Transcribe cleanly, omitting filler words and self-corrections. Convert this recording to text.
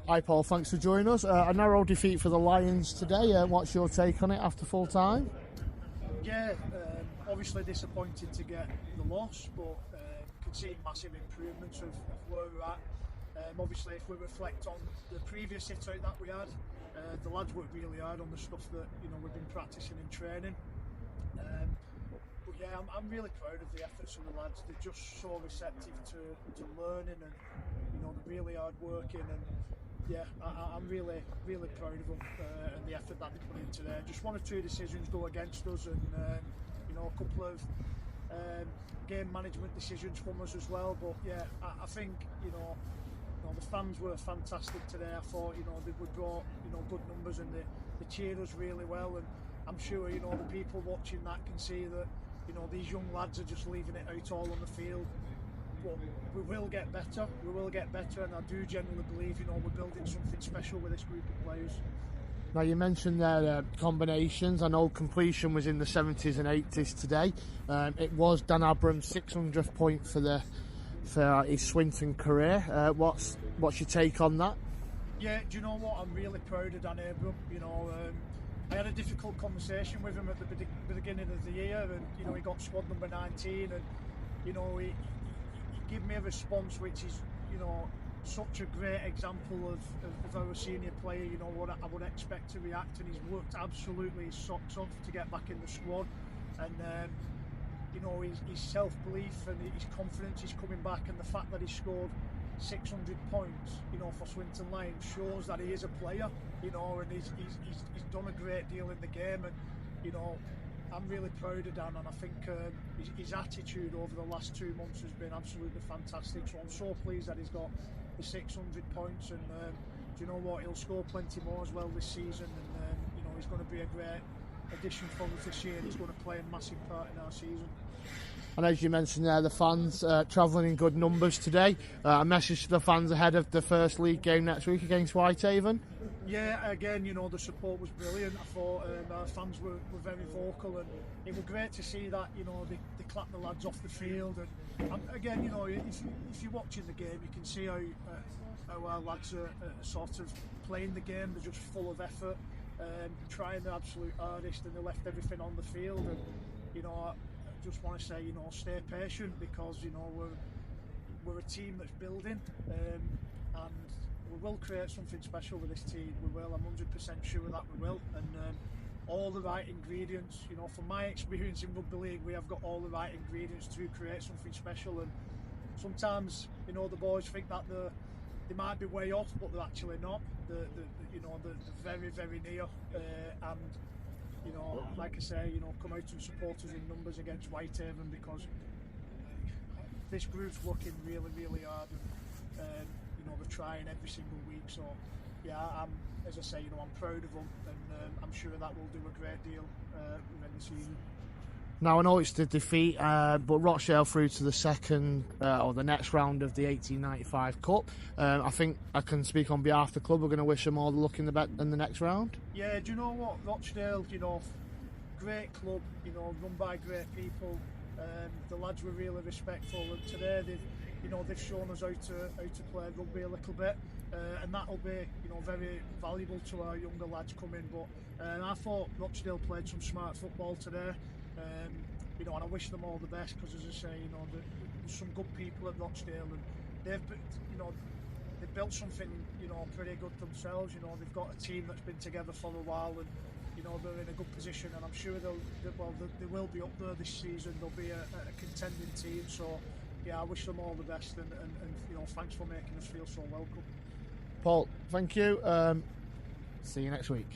Hi Paul, thanks for joining us. A narrow defeat for the Lions today. What's your take on it after full time? Yeah, obviously disappointed to get the loss, but can see massive improvements of where we're at. Obviously, if we reflect on the previous hit out that we had, the lads worked really hard on the stuff that we've been practicing in training. But yeah, I'm really proud of the efforts of the lads. They're just so receptive to learning, and they're really hard working, and yeah, I'm really proud of them and the effort that they put in today. Just one or two decisions go against us, and a couple of game management decisions from us as well. But yeah, I think the fans were fantastic today. I thought they brought good numbers, and they cheered us really well. And I'm sure the people watching that can see that these young lads are just leaving it out all on the field. But we will get better. We will get better, and I do genuinely believe we're building something special with this group of players. Now you mentioned their combinations. I know completion was in the 70s and 80s today. It was Dan Abram's 600th point for his Swinton career. What's your take on that? Yeah, do you know what? I'm really proud of Dan Abram. I had a difficult conversation with him at the beginning of the year, and he got squad number 19, and he gave me a response which is such a great example of our senior player, what I would expect to react, and he's worked absolutely his socks off to get back in the squad, and his self-belief and his confidence is coming back, and the fact that he scored 600 points for Swinton Lions shows that he is a player, and he's done a great deal in the game, and I'm really proud of Dan, and I think his attitude over the last 2 months has been absolutely fantastic. So I'm so pleased that he's got the 600 points, and do you know what? He'll score plenty more as well this season, and he's going to be a great addition for us this year, and he's going to play a massive part in our season. And as you mentioned there, the fans travelling in good numbers today. A message to the fans ahead of the first league game next week against Whitehaven. Yeah, again, the support was brilliant. I thought our fans were very vocal, and it was great to see that they clapped the lads off the field. And again, if you're watching the game, you can see how our lads are sort of playing the game. They're just full of effort, trying their absolute hardest, and they left everything on the field. And I just want to say, stay patient, because we're a team that's building, and we will create something special with this team. We will. I'm 100% sure that we will. And all the right ingredients. From my experience in rugby league, we have got all the right ingredients to create something special. And sometimes, the boys think that they might be way off, but they're actually not. They're very, very near. And like I say, come out and support us in numbers against Whitehaven, because this group's working really, really hard, and they're trying every single week. So yeah, as I say, I'm proud of them, and I'm sure that will do a great deal within the season. Now I know it's the defeat, but Rochdale through to the second or the next round of the 1895 Cup. I think I can speak on behalf of the club. We're going to wish them all the luck in the next round. Yeah, do you know what, Rochdale? Great club. Run by great people. The lads were really respectful, and today they've shown us how to play rugby a little bit, and that'll be very valuable to our younger lads coming. But I thought Rochdale played some smart football today. And I wish them all the best, because as I say, there's some good people at Rochdale, and they've built something pretty good themselves. They've got a team that's been together for a while, and they're in a good position, and I'm sure they will be up there this season. They'll be a contending team. So yeah, I wish them all the best, and thanks for making us feel so welcome. Paul, thank you. See you next week.